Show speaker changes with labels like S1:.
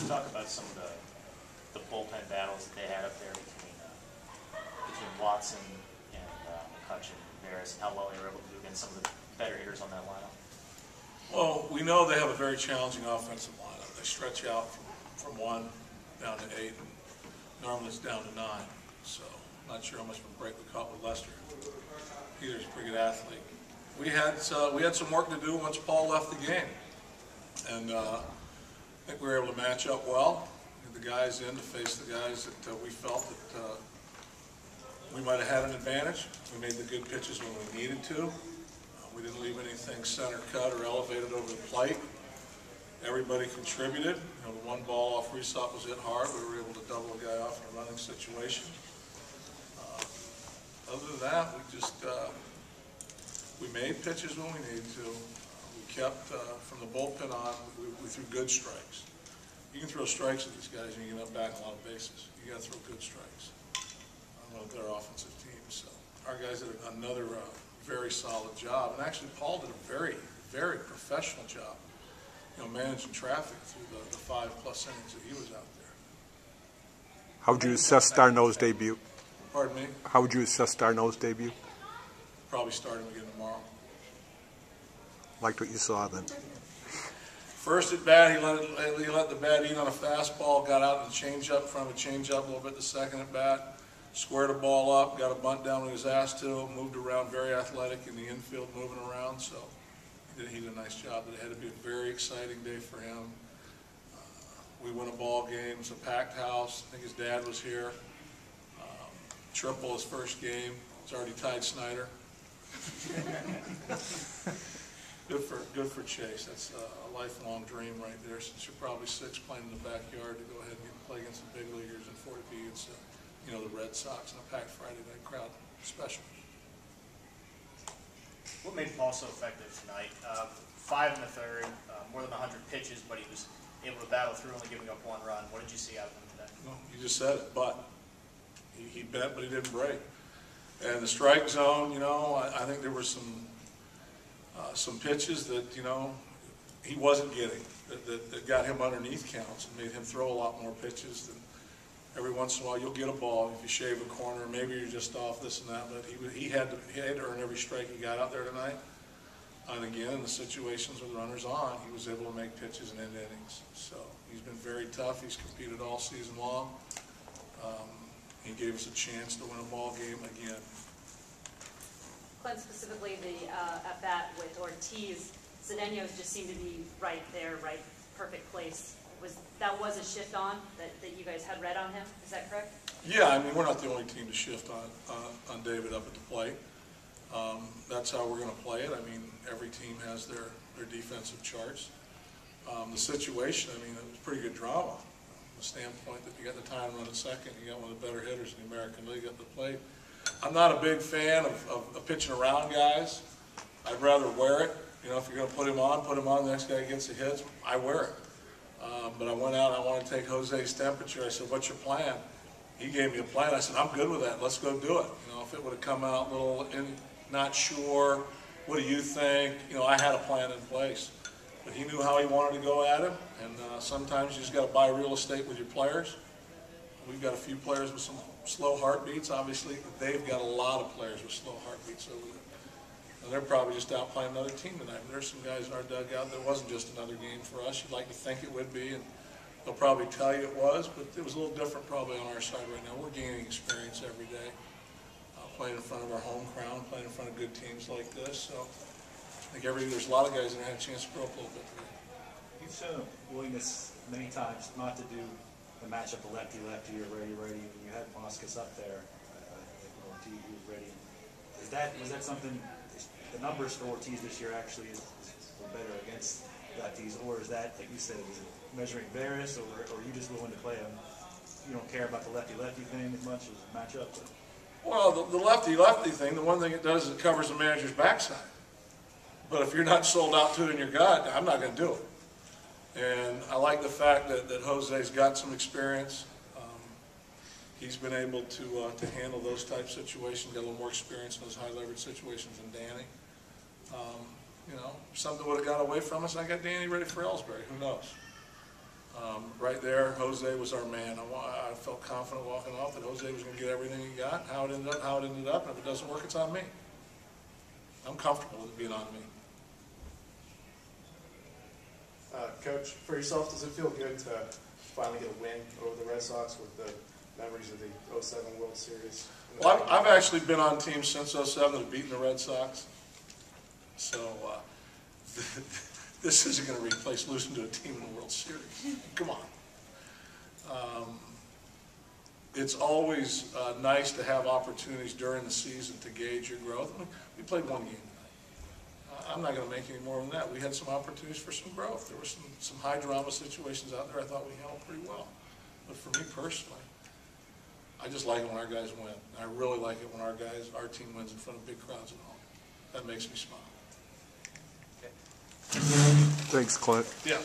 S1: talk about some of the bullpen battles that they had up there between Watson and McCutcheon and Veras, and how well they were able to do against some of the better hitters on that lineup?
S2: Well, we know they have a very challenging offensive lineup. They stretch out from 1 down to 8, and normally it's down to 9. So I'm not sure how much of a break we caught with Lester. Peter's a pretty good athlete. We had some work to do once Paul left the game, and I think we were able to match up well, get the guys in to face the guys that we felt that we might have had an advantage. We made the good pitches when we needed to. We didn't leave anything center cut or elevated over the plate. Everybody contributed. You know, the one ball off Resop was hit hard. We were able to double a guy off in a running situation. Other than that, we just we made pitches when we needed to. We kept from the bullpen on. We threw good strikes. You can throw strikes at these guys and you get up back a lot of bases. You got to throw good strikes. I don't know if they're offensive teams. So our guys did another very solid job, and actually Paul did a very, very professional job, you know, managing traffic through the 5+ innings that he was out there.
S3: How would you assess Darno's debut?
S2: Pardon me?
S3: How would you assess Darno's debut?
S2: Probably start him again tomorrow.
S3: Liked what you saw then.
S2: First at bat, he let the bat eat on a fastball, got out in the changeup, from a changeup a little bit the second at bat. Squared a ball up, got a bunt down when he was asked to, moved around, very athletic in the infield, moving around. So he did a nice job. It had to be a very exciting day for him. We won a ball game. It was a packed house. I think his dad was here. Triple his first game. It's already tied Snyder. Good for Chase. That's a lifelong dream right there. Since you're probably 6 playing in the backyard, to go ahead and play against the big leaguers and for it to be against you know, the Red Sox and a packed Friday night crowd. Special.
S1: What made Paul so effective tonight? 5 in the third, more than 100 pitches, but he was able to battle through, only giving up 1 run. What did you see out of him today?
S2: Well, you just said it, but he bent, but he didn't break. And the strike zone, you know, I think there were some pitches that, you know, he wasn't getting, that got him underneath counts and made him throw a lot more pitches. Than every once in a while you'll get a ball if you shave a corner, maybe you're just off this and that, but he had to earn every strike he got out there tonight. And again, in the situations with runners on, he was able to make pitches and end innings. So he's been very tough. He's competed all season long. He gave us a chance to win a ball game again.
S4: Clint, specifically the at-bat with Ortiz, Zdeněk just seemed to be right there, right, perfect place. That was a shift on that you guys had read on him, is that correct?
S2: Yeah, I mean, we're not the only team to shift on David up at the plate. That's how we're going to play it. I mean, every team has their defensive charts. The situation, I mean, it was pretty good drama. From the standpoint that you got the time run at second, you got one of the better hitters in the American League at the plate. I'm not a big fan of pitching around guys. I'd rather wear it. You know, if you're going to put him on, the next guy gets the hits, I wear it. But I went out and I wanted to take Jose's temperature. I said, what's your plan? He gave me a plan. I said, I'm good with that. Let's go do it. You know, if it would have come out a little not sure, what do you think? You know, I had a plan in place. But he knew how he wanted to go at him. And sometimes you just got to buy real estate with your players. We've got a few players with some slow heartbeats, obviously. But they've got a lot of players with slow heartbeats over there. And they're probably just out playing another team tonight. And there's some guys in our dugout that wasn't just another game for us. You'd like to think it would be, and they'll probably tell you it was, but it was a little different probably on our side right now. We're gaining experience every day, playing in front of our home crowd, playing in front of good teams like this. So I think there's a lot of guys that had a chance to grow up a little bit today.
S5: You've shown a willingness many times not to do the matchup of lefty-lefty or righty-righty. When you had Moskos up there, Ortiz was ready. Was that something? The numbers for Ortiz this year actually were better against lefties, or is that, like you said, is it measuring Veras, or are you just willing to play him? You don't care about the lefty-lefty thing as much as matchup?
S2: Well, the lefty-lefty thing, the one thing it does is it covers the manager's backside. But if you're not sold out to it in your gut, I'm not going to do it. And I like the fact that Jose's got some experience. He's been able to handle those type of situations, got a little more experience in those high leverage situations than Danny. You know, something would have got away from us. I got Danny ready for Ellsbury. Who knows? Right right there, Jose was our man. I felt confident walking off that Jose was going to get everything he got. How it ended up, and if it doesn't work, it's on me. I'm comfortable with it being on me.
S6: Coach, for yourself, does it feel good to finally get a win over the Red Sox with the memories of the 07 World Series?
S2: Well, I've actually been on teams since 07 that have beaten the Red Sox. So this isn't going to replace losing to a team in the World Series. Come on. It's always nice to have opportunities during the season to gauge your growth. I mean, we played one game tonight. I'm not going to make any more than that. We had some opportunities for some growth. There were some high drama situations out there I thought we handled pretty well. But for me personally, I just like it when our guys win. I really like it when our team wins in front of big crowds at home. That makes me smile.
S3: Thanks, Clint.
S2: Yeah.